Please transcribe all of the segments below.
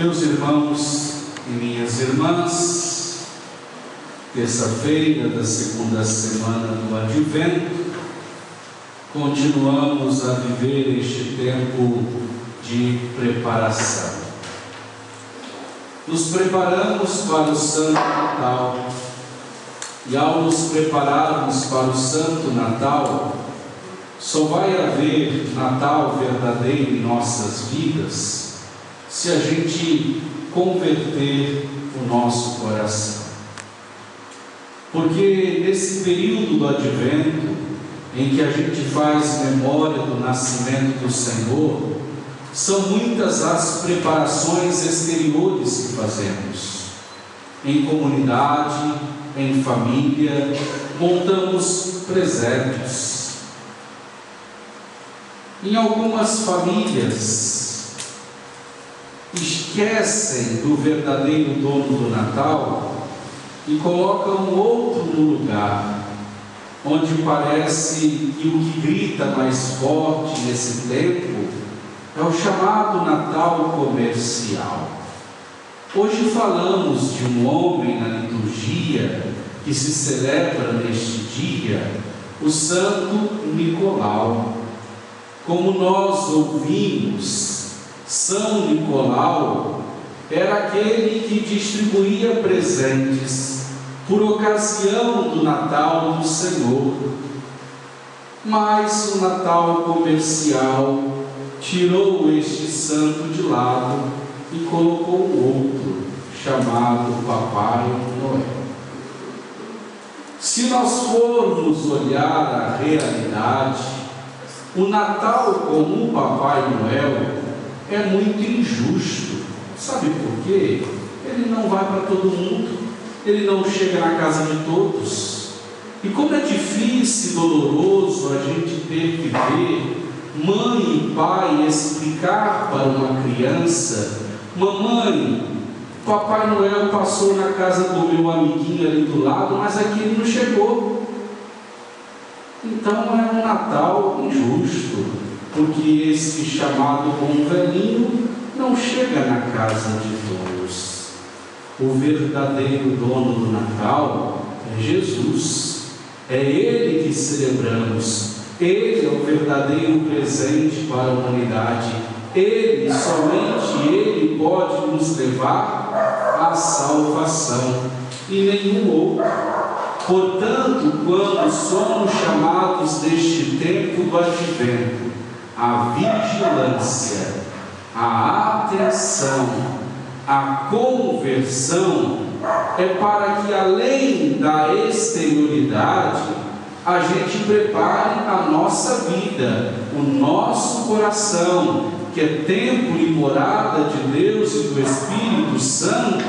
Meus irmãos e minhas irmãs, terça-feira da segunda semana do Advento, continuamos a viver este tempo de preparação. Nos preparamos para o Santo Natal, e ao nos prepararmos para o Santo Natal, só vai haver Natal verdadeiro em nossas vidas se a gente converter o nosso coração. Porque nesse período do Advento, em que a gente faz memória do nascimento do Senhor, são muitas as preparações exteriores que fazemos. Em comunidade, em família, montamos presépios. Em algumas famílias, esquecem do verdadeiro dono do Natal e colocam outro no lugar, onde parece que o que grita mais forte nesse tempo é o chamado Natal comercial. Hoje falamos de um homem na liturgia que se celebra neste dia, o Santo Nicolau. Como nós ouvimos, São Nicolau era aquele que distribuía presentes por ocasião do Natal do Senhor. Mas o Natal comercial tirou este santo de lado e colocou outro, chamado Papai Noel. Se nós formos olhar a realidade, o Natal como o Papai Noel é muito injusto. Sabe por quê? Ele não vai para todo mundo, ele não chega na casa de todos. E como é difícil e doloroso a gente ter que ver mãe e pai explicar para uma criança: mamãe, Papai Noel passou na casa do meu amiguinho ali do lado, mas aqui ele não chegou. Então é um Natal injusto, porque esse chamado bom velhinho não chega na casa de todos. O verdadeiro dono do Natal é Jesus. É Ele que celebramos. Ele é o verdadeiro presente para a humanidade. Ele, somente Ele, pode nos levar à salvação e nenhum outro. Portanto, quando somos chamados neste tempo do Advento, a vigilância, a atenção, a conversão, é para que além da exterioridade, a gente prepare a nossa vida, o nosso coração, que é templo e morada de Deus e do Espírito Santo,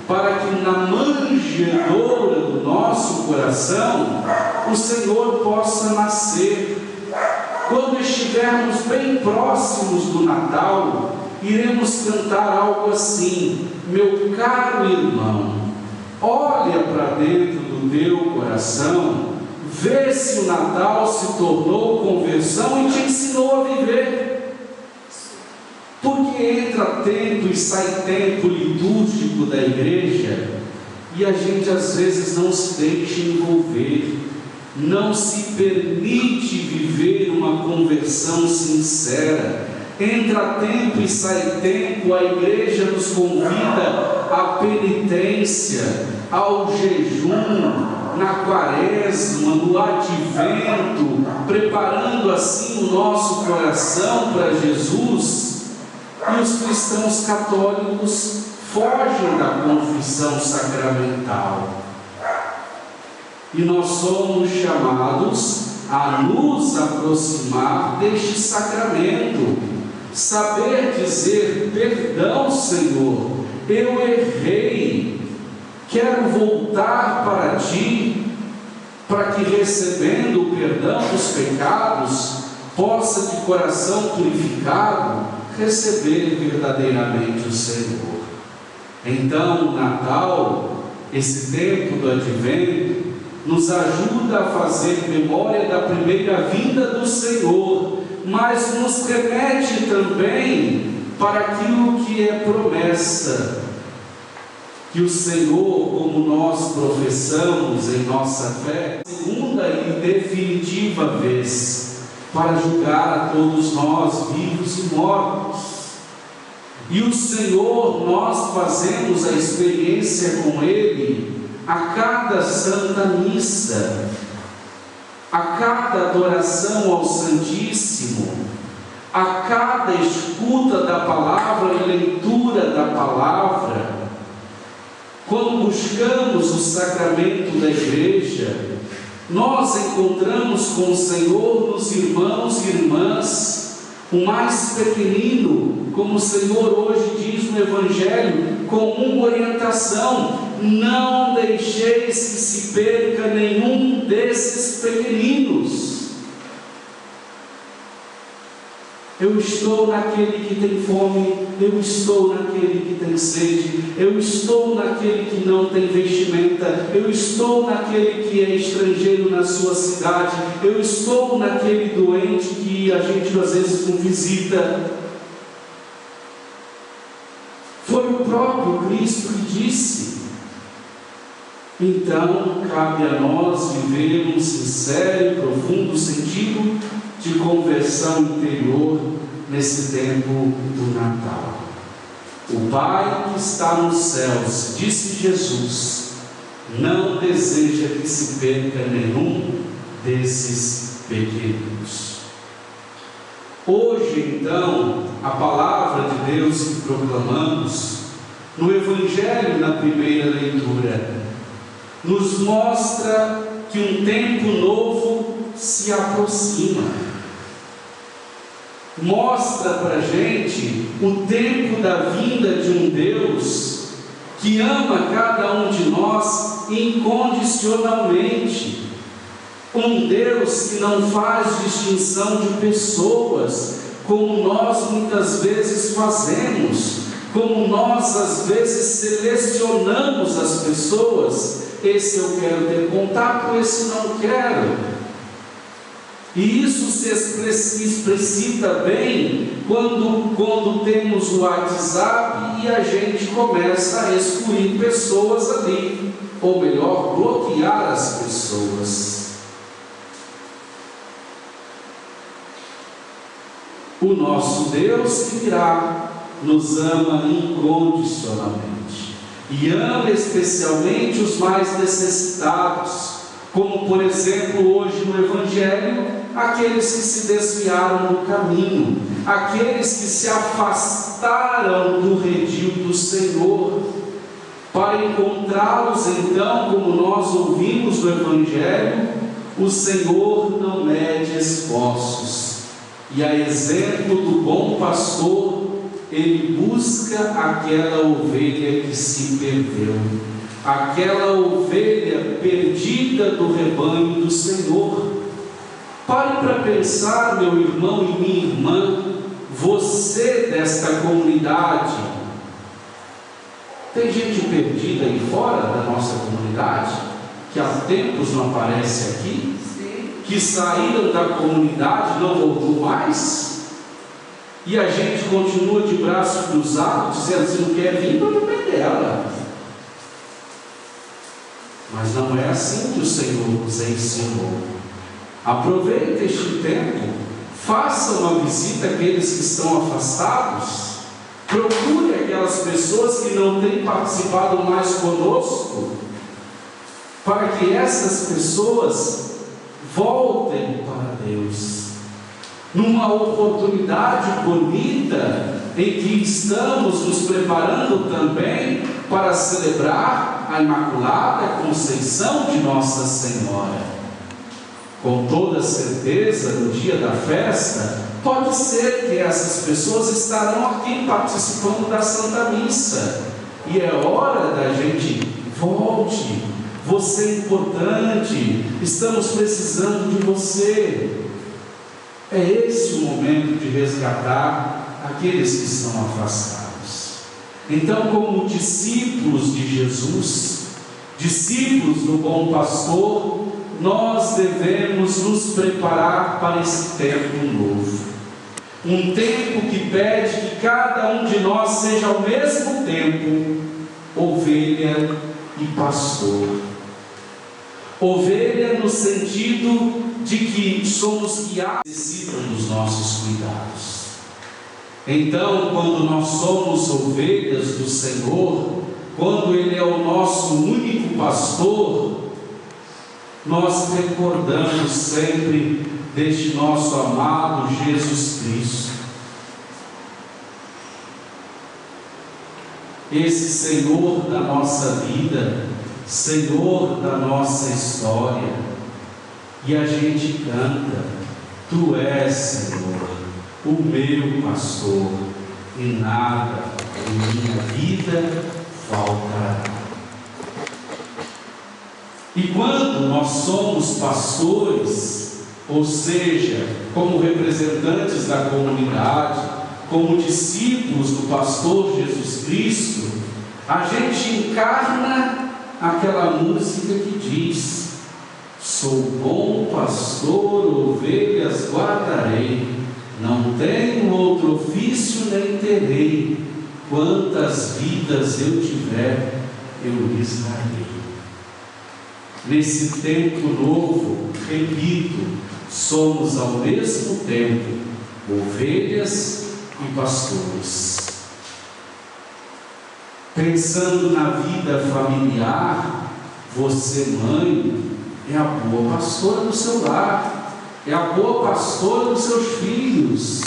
para que na manjedoura do nosso coração o Senhor possa nascer. Quando estivermos bem próximos do Natal, iremos cantar algo assim: meu caro irmão, olha para dentro do teu coração, vê se o Natal se tornou conversão e te ensinou a viver. Porque entra tempo e sai tempo litúrgico da igreja e a gente às vezes não se deixa envolver, não se permite viver uma conversão sincera. Entra tempo e sai tempo, a igreja nos convida à penitência, ao jejum, na quaresma, no advento, preparando assim o nosso coração para Jesus. E os cristãos católicos fogem da confissão sacramental. E nós somos chamados a nos aproximar deste sacramento, saber dizer: perdão, Senhor, eu errei, quero voltar para Ti, para que recebendo o perdão dos pecados, possa de coração purificado receber verdadeiramente o Senhor. Então, o Natal, esse tempo do Advento, nos ajuda a fazer memória da primeira vinda do Senhor, mas nos remete também para aquilo que é promessa, que o Senhor, como nós professamos em nossa fé, segunda e definitiva vez, para julgar a todos nós, vivos e mortos. E o Senhor, nós fazemos a experiência com Ele a cada Santa Missa, a cada adoração ao Santíssimo, a cada escuta da palavra e leitura da palavra. Quando buscamos o sacramento da igreja, nós encontramos com o Senhor nos irmãos e irmãs, o mais pequenino, como o Senhor hoje diz no Evangelho, com uma orientação: não deixeis que se perca nenhum desses pequeninos. Eu estou naquele que tem fome, eu estou naquele que tem sede, eu estou naquele que não tem vestimenta, eu estou naquele que é estrangeiro na sua cidade, eu estou naquele doente que a gente às vezes não visita. Foi o próprio Cristo que disse. Então, cabe a nós viver um sincero e profundo sentido de conversão interior nesse tempo do Natal. O Pai que está nos céus, disse Jesus, não deseja que se perca nenhum desses pequeninos. Hoje, então, a palavra de Deus que proclamamos no Evangelho, na primeira leitura, nos mostra que um tempo novo se aproxima. Mostra para a gente o tempo da vinda de um Deus que ama cada um de nós incondicionalmente. Um Deus que não faz distinção de pessoas, como nós muitas vezes fazemos, como nós às vezes selecionamos as pessoas. Esse eu quero ter contato, esse não quero. E isso se explicita bem quando temos o WhatsApp e a gente começa a excluir pessoas ali, ou melhor, bloquear as pessoas. O nosso Deus que virá nos ama incondicionalmente e ama especialmente os mais necessitados, como por exemplo hoje no Evangelho, aqueles que se desviaram do caminho, aqueles que se afastaram do redil do Senhor. Para encontrá-los então, como nós ouvimos no Evangelho, o Senhor não mede esforços, e a exemplo do bom pastor, ele busca aquela ovelha que se perdeu, aquela ovelha perdida do rebanho do Senhor. Pare para pensar, meu irmão e minha irmã, você desta comunidade. Tem gente perdida aí fora da nossa comunidade, que há tempos não aparece aqui, que saíram da comunidade, não voltou mais, e a gente continua de braço cruzado, dizendo: se não quer vir, para o pé dela. Mas não é assim que o Senhor nos ensinou. Aproveite este tempo, faça uma visita àqueles que estão afastados, procure aquelas pessoas que não têm participado mais conosco, para que essas pessoas voltem para Deus, numa oportunidade bonita em que estamos nos preparando também para celebrar a Imaculada Conceição de Nossa Senhora. Com toda certeza, no dia da festa, pode ser que essas pessoas estarão aqui participando da Santa Missa, e é hora da gente volte. Você é importante, estamos precisando de você. É esse o momento de resgatar aqueles que estão afastados. Então, como discípulos de Jesus, discípulos do bom pastor, nós devemos nos preparar para esse tempo novo. Um tempo que pede que cada um de nós seja ao mesmo tempo ovelha e pastor. Ovelha no sentido de que somos guiados, necessitam dos nossos cuidados. Então, quando nós somos ovelhas do Senhor, quando Ele é o nosso único pastor, nós recordamos sempre deste nosso amado Jesus Cristo. Esse Senhor da nossa vida, Senhor da nossa história. E a gente canta: Tu és, Senhor, o meu pastor, e nada em minha vida faltará. E quando nós somos pastores, ou seja, como representantes da comunidade, como discípulos do pastor Jesus Cristo, a gente encarna aquela música que diz: Sou bom pastor, ovelhas guardarei, não tenho outro ofício nem terei, quantas vidas eu tiver, eu lhes darei. Nesse tempo novo, repito, somos ao mesmo tempo ovelhas e pastores. Pensando na vida familiar, você, mãe, é a boa pastora do seu lar, é a boa pastora dos seus filhos.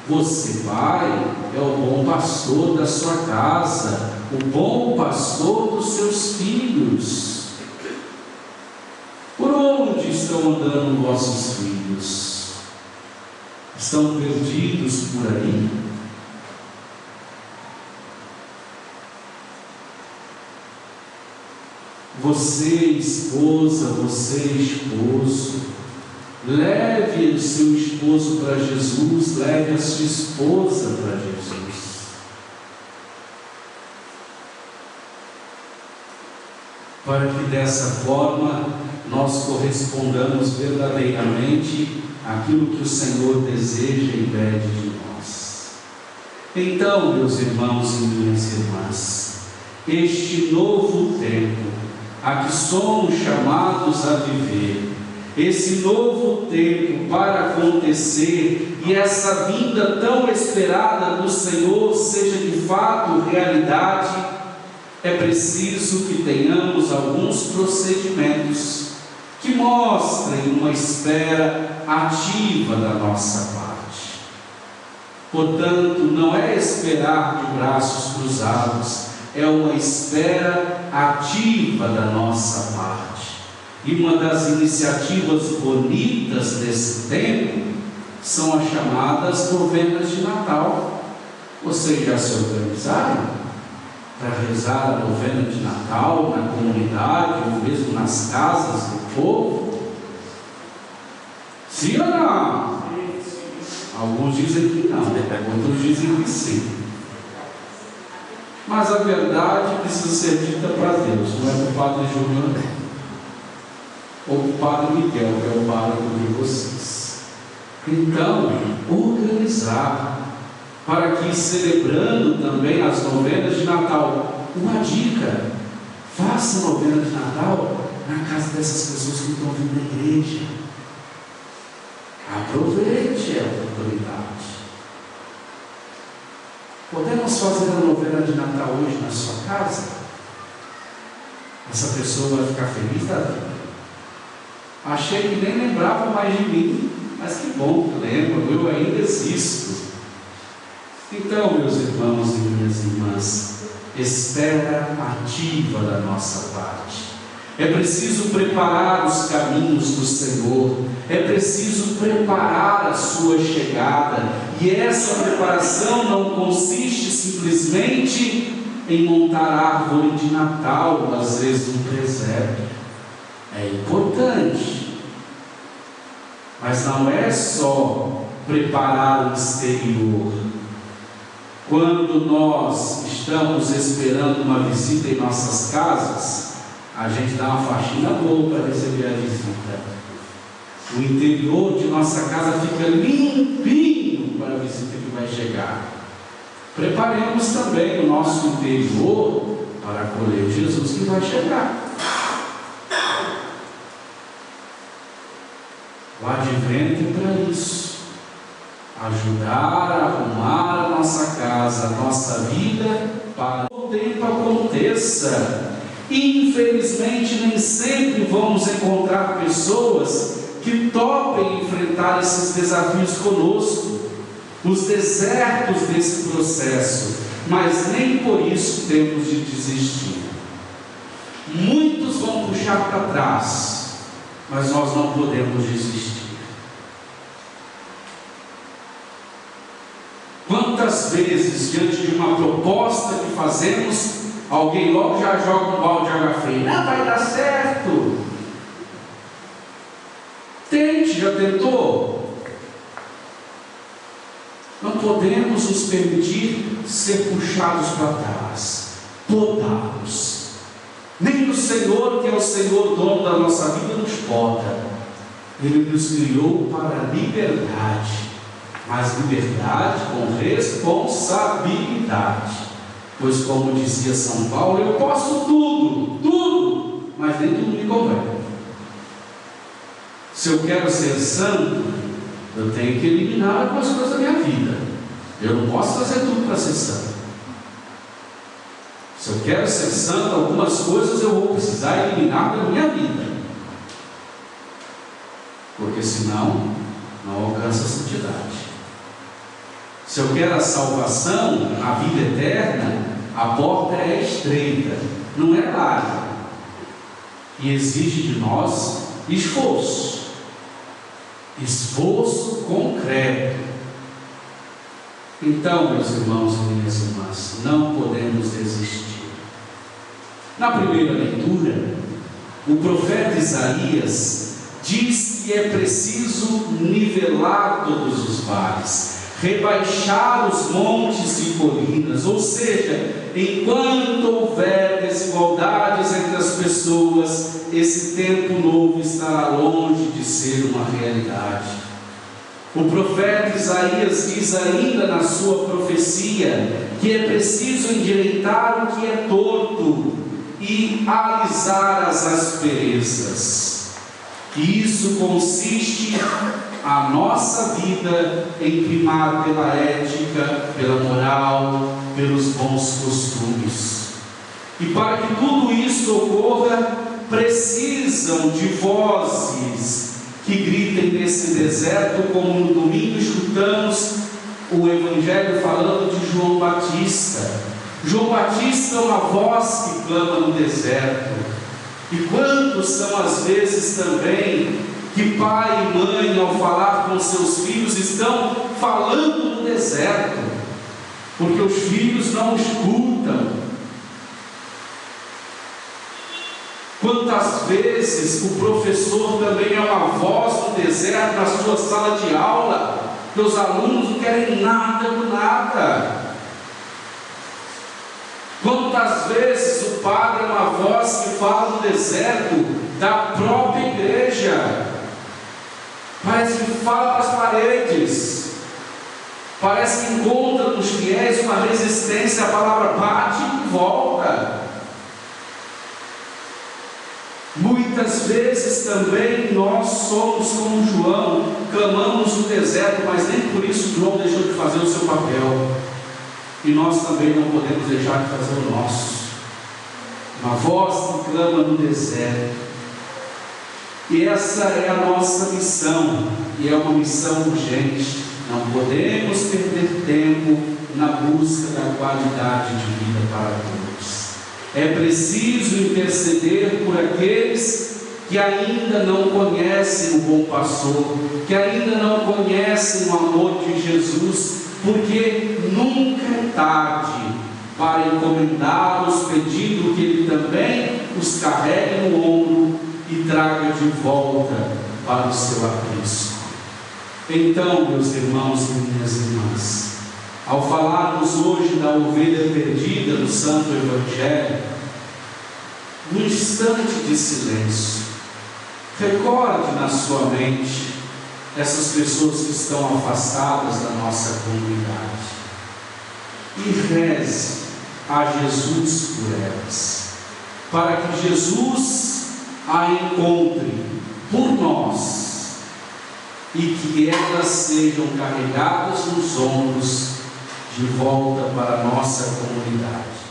Você, pai, é o bom pastor da sua casa, o bom pastor dos seus filhos. Por onde estão andando vossos filhos? Estão perdidos por aí? Você, esposa, você, esposo, leve o seu esposo para Jesus, leve a sua esposa para Jesus. Para que dessa forma nós correspondamos verdadeiramente àquilo que o Senhor deseja e pede de nós. Então, meus irmãos e minhas irmãs, este novo tempo a que somos chamados a viver, esse novo tempo para acontecer e essa vinda tão esperada do Senhor seja de fato realidade, é preciso que tenhamos alguns procedimentos que mostrem uma espera ativa da nossa parte. Portanto, não é esperar de braços cruzados, é uma espera ativa da nossa parte. E uma das iniciativas bonitas desse tempo são as chamadas novenas de Natal. Vocês já se organizaram para rezar a novena de Natal na comunidade ou mesmo nas casas do povo? Sim ou não? Alguns dizem que não, outros dizem que sim. Mas a verdade precisa ser dita para Deus, não é para o Padre Júnior ou para o Padre Miguel, que é o pároco de vocês. Então, organizar para que, celebrando também as novenas de Natal, uma dica: faça a novena de Natal na casa dessas pessoas que estão vindo da igreja. Aproveite a oportunidade. Podemos fazer a novena de Natal hoje na sua casa? Essa pessoa vai ficar feliz da vida. Achei que nem lembrava mais de mim, mas que bom que lembro, eu ainda existo. Então, meus irmãos e minhas irmãs, espera ativa da nossa parte. É preciso preparar os caminhos do Senhor, é preciso preparar a sua chegada, e essa preparação não consiste simplesmente em montar árvore de Natal, às vezes um presépio. É importante, mas não é só preparar o exterior. Quando nós estamos esperando uma visita em nossas casas, a gente dá uma faxina boa para receber a visita. O interior de nossa casa fica limpinho para não é a visita que vai chegar. Preparemos também o nosso interior para acolher Jesus que vai chegar. O advento é para isso. Ajudar a arrumar a nossa casa, a nossa vida, para que o tempo aconteça. Infelizmente, nem sempre vamos encontrar pessoas que topem enfrentar esses desafios conosco, os desertos desse processo, mas nem por isso temos de desistir. Muitos vão puxar para trás, mas nós não podemos desistir. Quantas vezes, diante de uma proposta que fazemos, alguém logo já joga um balde de água fria? Não vai dar certo. Tente, já tentou? Não podemos nos permitir ser puxados para trás, podados. Nem o Senhor, que é o Senhor dono da nossa vida, nos poda. Ele nos criou para a liberdade, mas liberdade com responsabilidade. Pois, como dizia São Paulo, eu posso tudo, mas nem tudo me convém. Se eu quero ser santo, eu tenho que eliminar algumas coisas da minha vida. Eu não posso fazer tudo para ser santo. Se eu quero ser santo, algumas coisas eu vou precisar eliminar da minha vida, porque senão não alcança a santidade. Se eu quero a salvação, a vida eterna, a porta é estreita, não é larga, e exige de nós esforço concreto. Então, meus irmãos e minhas irmãs, não podemos desistir. Na primeira leitura, o profeta Isaías diz que é preciso nivelar todos os vales, rebaixar os montes e colinas, ou seja, enquanto houver desigualdades entre as pessoas, esse tempo novo estará longe de ser uma realidade. O profeta Isaías diz ainda na sua profecia que é preciso endireitar o que é torto e alisar as asperezas. E isso consiste a nossa vida em primar pela ética, pela moral, pelos bons costumes. E para que tudo isso ocorra, precisam de vozes que gritem nesse deserto, como no domingo escutamos o Evangelho falando de João Batista. João Batista é uma voz que clama no deserto. E quantos são as vezes também que pai e mãe, ao falar com seus filhos, estão falando no deserto, porque os filhos não escutam. Quantas vezes o professor também é uma voz no deserto, na sua sala de aula, que os alunos não querem nada do nada. Quantas vezes o padre é uma voz que fala no deserto da própria igreja, parece que fala para as paredes, parece que encontra nos fiéis uma resistência, a palavra bate e volta. Muitas vezes também nós somos como João, clamamos no deserto, mas nem por isso João deixou de fazer o seu papel, e nós também não podemos deixar de fazer o nosso. Uma voz que clama no deserto, e essa é a nossa missão, e é uma missão urgente. Não podemos perder tempo na busca da qualidade de vida para todos. É preciso interceder por aqueles que ainda não conhecem o bom pastor, que ainda não conhecem o amor de Jesus, porque nunca é tarde para encomendá-los, pedindo que Ele também os carregue no ombro e traga de volta para o seu aprisco. Então, meus irmãos e minhas irmãs, ao falarmos hoje da ovelha perdida do Santo Evangelho, num instante de silêncio, recorde na sua mente essas pessoas que estão afastadas da nossa comunidade. E reze a Jesus por elas, para que Jesus a encontre por nós e que elas sejam carregadas nos ombros de volta para a nossa comunidade.